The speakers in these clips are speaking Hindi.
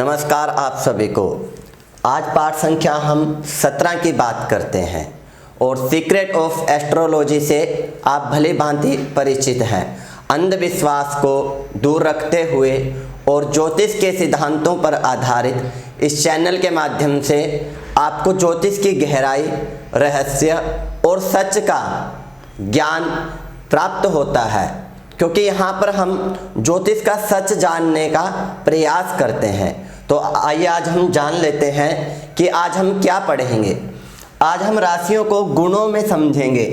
नमस्कार आप सभी को। आज पाठ संख्या हम 17 की बात करते हैं और सीक्रेट ऑफ एस्ट्रोलॉजी से आप भली भांति परिचित हैं। अंधविश्वास को दूर रखते हुए और ज्योतिष के सिद्धांतों पर आधारित इस चैनल के माध्यम से आपको ज्योतिष की गहराई, रहस्य और सच का ज्ञान प्राप्त होता है, क्योंकि यहाँ पर हम ज्योतिष का सच जानने का प्रयास करते हैं। तो आइए आज हम जान लेते हैं कि आज हम क्या पढ़ेंगे। आज हम राशियों को गुणों में समझेंगे।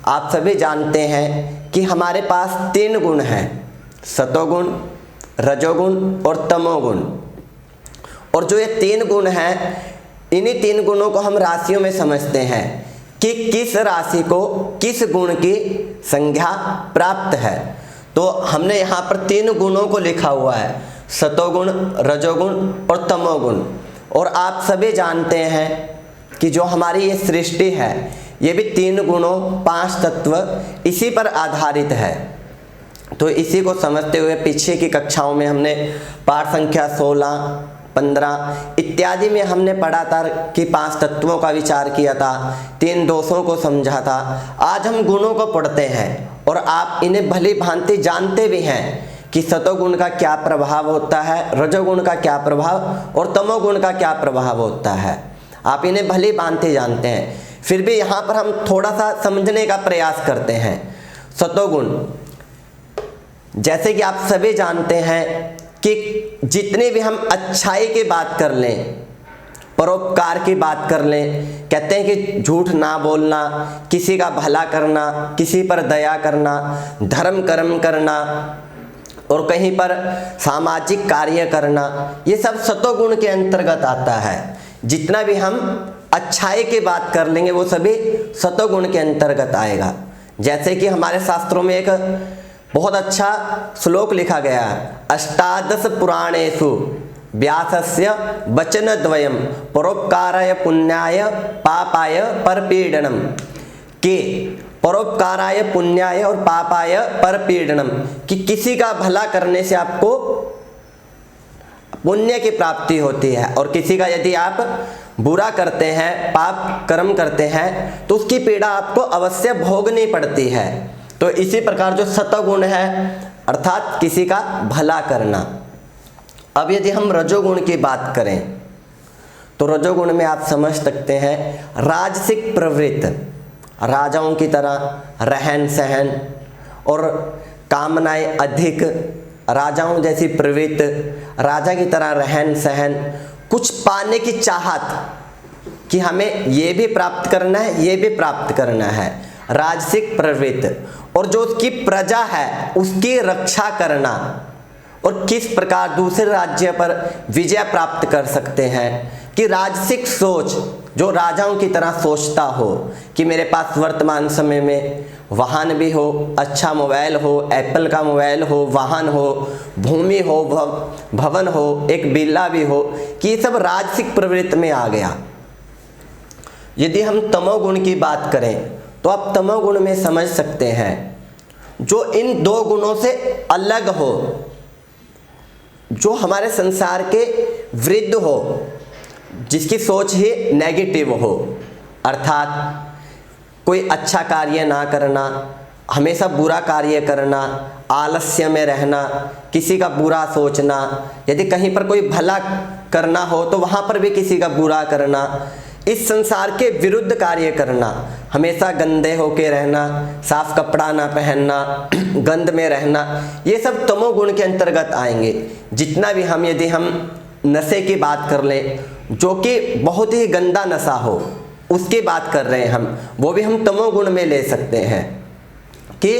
आप सभी जानते हैं कि हमारे पास 3 गुण हैं, सतोगुण, रजोगुण और तमोगुण। और जो ये 3 गुण हैं, इन्हीं 3 गुणों को हम राशियों में समझते हैं कि किस राशि को किस गुण की संज्ञा प्राप्त है। तो हमने यहाँ पर 3 गुणों को लिखा हुआ है, सतोगुण, रजोगुण और तमोगुण। और आप सभी जानते हैं कि जो हमारी ये सृष्टि है, ये भी 3 गुणों, 5 तत्व इसी पर आधारित है। तो इसी को समझते हुए पीछे की कक्षाओं में हमने पाठ संख्या 16, 15 इत्यादि में हमने पढ़ा था कि 5 तत्वों का विचार किया था, 3 दोषों को समझा था। आज हम गुणों को पढ़ते हैं और आप इन्हें भली भांति जानते भी हैं कि सतोगुण का क्या प्रभाव होता है, रजोगुण का क्या प्रभाव और तमोगुण का क्या प्रभाव होता है। आप इन्हें भली भांति जानते हैं, फिर भी यहाँ पर हम थोड़ा सा समझने का प्रयास करते हैं। सतोगुण, जैसे कि आप सभी जानते हैं कि जितनी भी हम अच्छाई की बात कर लें, परोपकार की बात कर लें, कहते हैं कि झूठ ना बोलना, किसी का भला करना, किसी पर दया करना, धर्म कर्म करना और कहीं पर सामाजिक कार्य करना, ये सब सतोगुण के अंतर्गत आता है। जितना भी हम अच्छाई की बात कर लेंगे वो सभी सतोगुण के अंतर्गत आएगा। जैसे कि हमारे शास्त्रों में एक बहुत अच्छा श्लोक लिखा गया है, अष्टादश पुराणेषु व्यासस्य वचनद्वयम् परोपकाराय पुण्याय पापाय परपीडनम, कि परोपकाराय पुण्याय और पापाय परपीडनम, कि किसी का भला करने से आपको पुण्य की प्राप्ति होती है और किसी का यदि आप बुरा करते हैं, पाप कर्म करते हैं, तो उसकी पीड़ा आपको अवश्य भोगनी पड़ती है। तो इसी प्रकार जो सतोगुण है अर्थात किसी का भला करना। अब यदि हम रजोगुण की बात करें तो रजोगुण में आप समझ सकते हैं राजसिक प्रवृत्ति, राजाओं की तरह रहन सहन और कामनाएं अधिक, राजाओं जैसी प्रवृत्ति, राजा की तरह रहन सहन, कुछ पाने की चाहत कि हमें ये भी प्राप्त करना है, ये भी प्राप्त करना है, राजसिक प्रवृत्ति। और जो उसकी प्रजा है उसकी रक्षा करना और किस प्रकार दूसरे राज्य पर विजय प्राप्त कर सकते हैं, कि राजसिक सोच, जो राजाओं की तरह सोचता हो कि मेरे पास वर्तमान समय में वाहन भी हो, अच्छा मोबाइल हो, एप्पल का मोबाइल हो, वाहन हो, भूमि हो, भवन हो, एक बिल्ला भी हो, कि ये सब राजसिक प्रवृत्ति में आ गया। यदि हम तमोगुण की बात करें तो आप तमोगुण में समझ सकते हैं जो इन 2 गुणों से अलग हो, जो हमारे संसार के विरुद्ध हो, जिसकी सोच ही नेगेटिव हो, अर्थात कोई अच्छा कार्य ना करना, हमेशा बुरा कार्य करना, आलस्य में रहना, किसी का बुरा सोचना, यदि कहीं पर कोई भला करना हो तो वहाँ पर भी किसी का बुरा करना, इस संसार के विरुद्ध कार्य करना, हमेशा गंदे होके रहना, साफ कपड़ा ना पहनना, गंद में रहना, ये सब तमोगुण के अंतर्गत आएंगे। जितना भी हम यदि हम नशे की बात कर लें, जो कि बहुत ही गंदा नशा हो, उसकी बात कर रहे हैं हम, वो भी हम तमोगुण में ले सकते हैं कि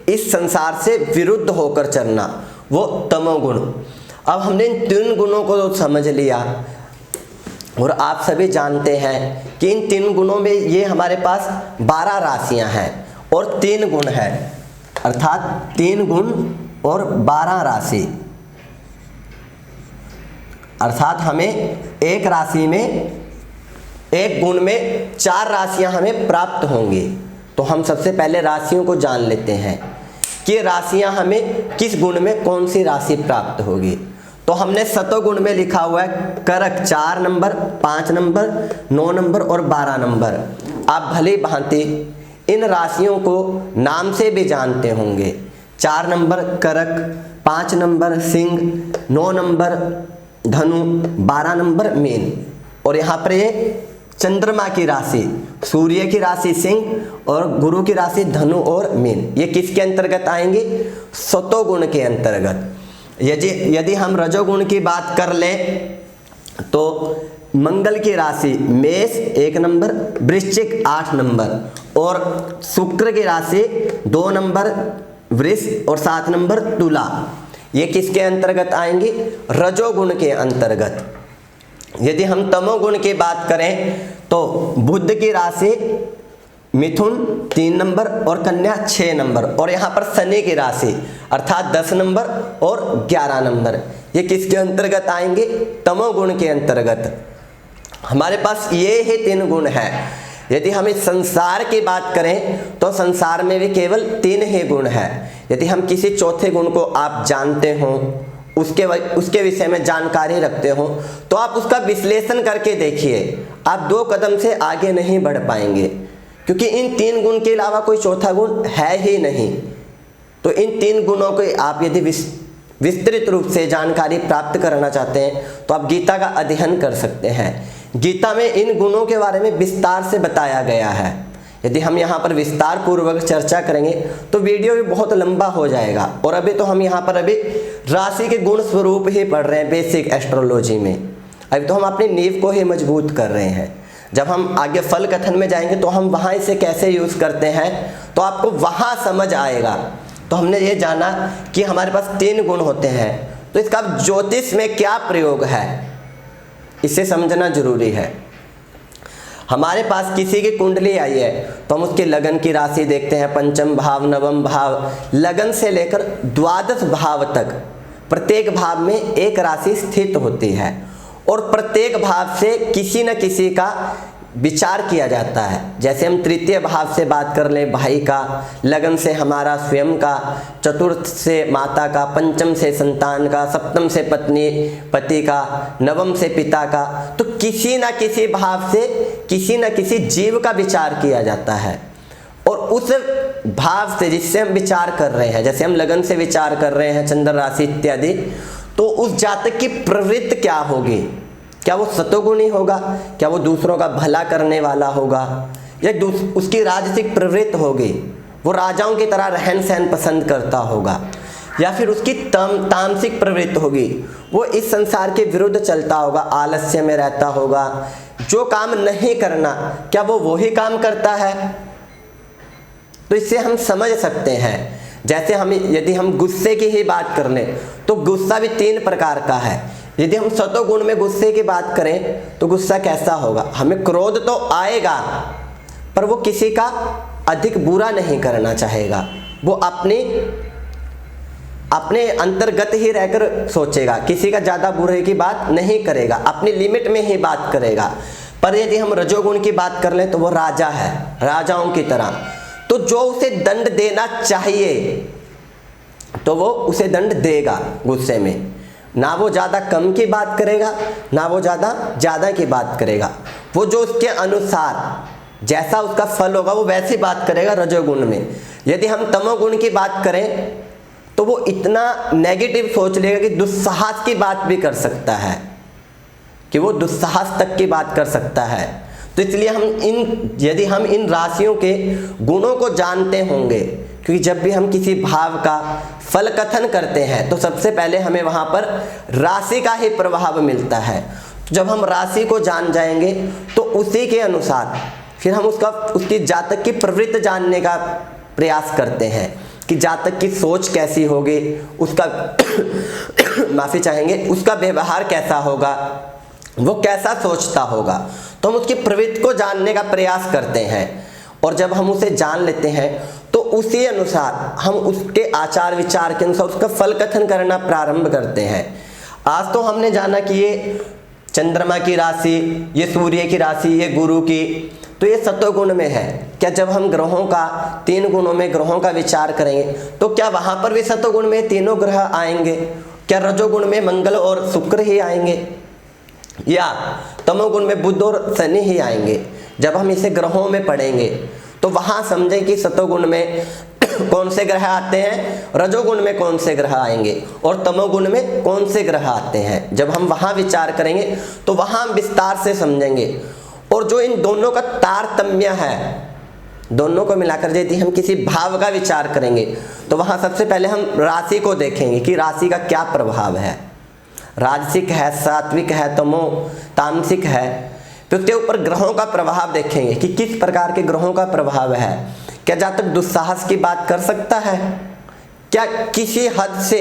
इस संसार से विरुद्ध होकर चलना, वो तमोगुण। अब हमने इन 3 गुणों को समझ लिया और आप सभी जानते हैं कि इन 3 गुणों में ये हमारे पास 12 राशियां हैं और 3 गुण है, अर्थात 3 गुण और 12 राशि, अर्थात हमें एक राशि में, एक गुण में 4 राशियां हमें प्राप्त होंगी। तो हम सबसे पहले राशियों को जान लेते हैं कि राशियां हमें किस गुण में कौन सी राशि प्राप्त होगी। तो हमने सतोगुण में लिखा हुआ है करक 4 नंबर, 5 नंबर, 9 नंबर और 12 नंबर। आप भली भांति इन राशियों को नाम से भी जानते होंगे। 4 नंबर करक, 5 नंबर सिंह, 9 नंबर धनु, 12 नंबर मीन। और यहाँ पर ये चंद्रमा की राशि, सूर्य की राशि सिंह और गुरु की राशि धनु और मीन, ये किसके अंतर्गत आएंगे? सतोगुण के अंतर्गत। यदि हम रजोगुण की बात कर लें तो मंगल की राशि मेष 1 नंबर, वृश्चिक 8 नंबर और शुक्र की राशि 2 नंबर वृष और 7 नंबर तुला, ये किसके अंतर्गत आएंगे? रजोगुण के अंतर्गत। यदि हम तमोगुण की बात करें तो बुध की राशि मिथुन 3 नंबर और कन्या 6 नंबर और यहाँ पर शनि की राशि अर्थात 10 नंबर और 11 नंबर, ये किसके अंतर्गत आएंगे? तमोगुण के अंतर्गत। हमारे पास ये ही 3 गुण है। यदि हम इस संसार की बात करें तो संसार में भी केवल 3 ही गुण है। यदि हम किसी चौथे गुण को आप जानते हो, उसके विषय में जानकारी रखते हो, तो आप उसका विश्लेषण करके देखिए, आप 2 कदम से आगे नहीं बढ़ पाएंगे, क्योंकि इन 3 गुण के अलावा कोई चौथा गुण है ही नहीं। तो इन 3 गुणों को आप यदि विस्तृत रूप से जानकारी प्राप्त करना चाहते हैं तो आप गीता का अध्ययन कर सकते हैं। गीता में इन गुणों के बारे में विस्तार से बताया गया है। यदि हम यहाँ पर विस्तार पूर्वक चर्चा करेंगे तो वीडियो भी बहुत लंबा हो जाएगा। और अभी तो हम यहाँ पर अभी राशि के गुण स्वरूप ही पढ़ रहे हैं बेसिक एस्ट्रोलॉजी में। अभी तो हम अपनी नींव को ही मजबूत कर रहे हैं। जब हम आगे फल कथन में जाएंगे तो हम वहाँ इसे कैसे यूज़ करते हैं तो आपको वहाँ समझ आएगा। तो हमने ये जाना कि हमारे पास 3 गुण होते हैं, तो इसका ज्योतिष में क्या प्रयोग है इसे समझना जरूरी है। हमारे पास किसी की कुंडली आई है तो हम उसके लगन की राशि देखते हैं, पंचम भाव, नवम भाव, लगन से लेकर द्वादश भाव तक प्रत्येक भाव में एक राशि स्थित होती है और प्रत्येक भाव से किसी न किसी का विचार किया जाता है। जैसे हम तृतीय भाव से बात कर लें भाई का, लगन से हमारा स्वयं का, चतुर्थ से माता का, पंचम से संतान का, सप्तम से पत्नी पति का, नवम से पिता का, तो किसी न किसी भाव से किसी न किसी जीव का विचार किया जाता है। और उस भाव से जिससे हम विचार कर रहे हैं, जैसे हम लगन से विचार कर रहे हैं चंद्र राशि इत्यादि, तो उस जातक की प्रवृत्ति क्या होगी? क्या वो सतोगुणी होगा? क्या वो दूसरों का भला करने वाला होगा? या उसकी राजसिक प्रवृत्ति होगी, वो राजाओं की तरह रहन सहन पसंद करता होगा? या फिर उसकी तामसिक प्रवृत्ति होगी, वो इस संसार के विरुद्ध चलता होगा, आलस्य में रहता होगा, जो काम नहीं करना क्या वो वही काम करता है? तो इससे हम समझ सकते हैं। जैसे यदि हम गुस्से की ही बात कर लें तो गुस्सा भी 3 प्रकार का है। यदि हम सतोगुण में गुस्से की बात करें तो गुस्सा कैसा होगा? हमें क्रोध तो आएगा पर वो किसी का अधिक बुरा नहीं करना चाहेगा, वो अपने अंतर्गत ही रहकर सोचेगा, किसी का ज़्यादा बुरे की बात नहीं करेगा, अपनी लिमिट में ही बात करेगा। पर यदि हम रजोगुण की बात कर लें तो वो राजा है, राजाओं की तरह, तो जो उसे दंड देना चाहिए तो वो उसे दंड देगा गुस्से में। ना वो ज़्यादा कम की बात करेगा, ना वो ज़्यादा की बात करेगा, वो जो उसके अनुसार जैसा उसका फल होगा वो वैसी बात करेगा रजोगुण में। यदि हम तमोगुण की बात करें तो वो इतना नेगेटिव सोच लेगा कि दुस्साहस की बात भी कर सकता है, कि वो दुस्साहस तक की बात कर सकता है। तो इसलिए यदि हम इन राशियों के गुणों को जानते होंगे, क्योंकि जब भी हम किसी भाव का फल कथन करते हैं तो सबसे पहले हमें वहाँ पर राशि का ही प्रभाव मिलता है। तो जब हम राशि को जान जाएंगे तो उसी के अनुसार फिर हम उसकी जातक की प्रवृत्ति जानने का प्रयास करते हैं कि जातक की सोच कैसी होगी, उसका माफ़ी चाहेंगे, उसका व्यवहार कैसा होगा, वो कैसा सोचता होगा। तो हम उसकी प्रवृत्ति को जानने का प्रयास करते हैं और जब हम उसे जान लेते हैं तो उसी अनुसार हम उसके आचार विचार के अनुसार उसका फल कथन करना प्रारंभ करते हैं। आज तो हमने जाना कि ये चंद्रमा की राशि, ये सूर्य की राशि, ये गुरु की, तो ये सतोगुण में है। क्या जब हम ग्रहों का 3 गुणों में ग्रहों का विचार करेंगे तो क्या वहाँ पर भी सतोगुण में तीनों ग्रह आएंगे? क्या रजोगुण में मंगल और शुक्र ही आएंगे या तमोगुण में बुध और शनि ही आएंगे? जब हम इसे ग्रहों में पढ़ेंगे तो वहाँ समझें कि सतोगुण में कौन से ग्रह आते हैं, रजोगुण में कौन से ग्रह आएंगे और तमोगुण में कौन से ग्रह आते हैं। जब हम वहाँ विचार करेंगे तो वहाँ हम विस्तार से समझेंगे। और जो इन दोनों का तारतम्य है, दोनों को मिलाकर यदि हम किसी भाव का विचार करेंगे तो वहाँ सबसे पहले हम राशि को देखेंगे कि राशि का क्या प्रभाव है। राजसिक है, सात्विक है, तामसिक है। तो उसके ऊपर ग्रहों का प्रभाव देखेंगे कि किस प्रकार के ग्रहों का प्रभाव है। क्या जातक दुस्साहस की बात कर सकता है? क्या किसी हद से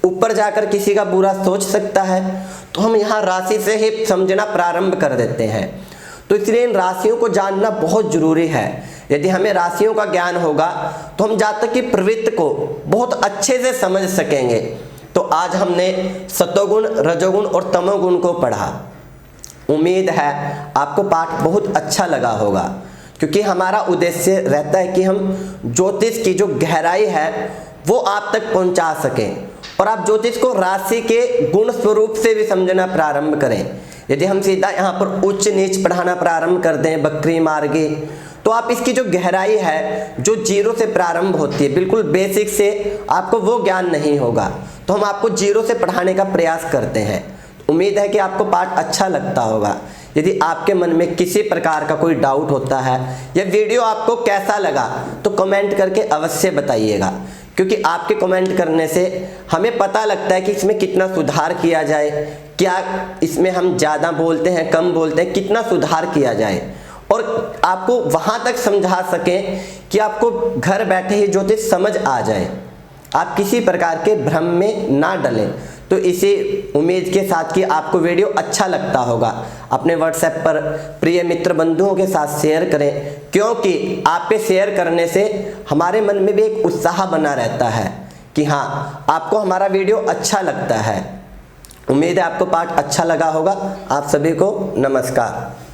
ऊपर जाकर किसी का बुरा सोच सकता है? तो हम यहाँ राशि से ही समझना प्रारंभ कर देते हैं। तो इसलिए इन राशियों को जानना बहुत जरूरी है। यदि हमें राशियों का ज्ञान होगा तो हम जातक की प्रवृत्ति को बहुत अच्छे से समझ सकेंगे। तो आज हमने सतोगुण, रजोगुण और तमोगुण को पढ़ा। उम्मीद है आपको पाठ बहुत अच्छा लगा होगा, क्योंकि हमारा उद्देश्य रहता है कि हम ज्योतिष की जो गहराई है वो आप तक पहुंचा सकें और आप ज्योतिष को राशि के गुण स्वरूप से भी समझना प्रारंभ करें। यदि हम सीधा यहाँ पर उच्च नीच पढ़ाना प्रारंभ कर दें, बकरी मार्गी, तो आप इसकी जो गहराई है जो जीरो से प्रारंभ होती है, बिल्कुल बेसिक से, आपको वो ज्ञान नहीं होगा। तो हम आपको जीरो से पढ़ाने का प्रयास करते हैं। उम्मीद है कि आपको पाठ अच्छा लगता होगा। यदि आपके मन में किसी प्रकार का कोई डाउट होता है या वीडियो आपको कैसा लगा तो कमेंट करके अवश्य बताइएगा, क्योंकि आपके कमेंट करने से हमें पता लगता है कि इसमें कितना सुधार किया जाए, क्या इसमें हम ज़्यादा बोलते हैं, कम बोलते हैं, कितना सुधार किया जाए और आपको वहाँ तक समझा सकें कि आपको घर बैठे ही ज्योतिष समझ आ जाए, आप किसी प्रकार के भ्रम में ना डलें। तो इसी उम्मीद के साथ कि आपको वीडियो अच्छा लगता होगा, अपने व्हाट्सएप पर प्रिय मित्र बंधुओं के साथ शेयर करें, क्योंकि आपके शेयर करने से हमारे मन में भी एक उत्साह बना रहता है कि हाँ, आपको हमारा वीडियो अच्छा लगता है। उम्मीद है आपको पाठ अच्छा लगा होगा। आप सभी को नमस्कार।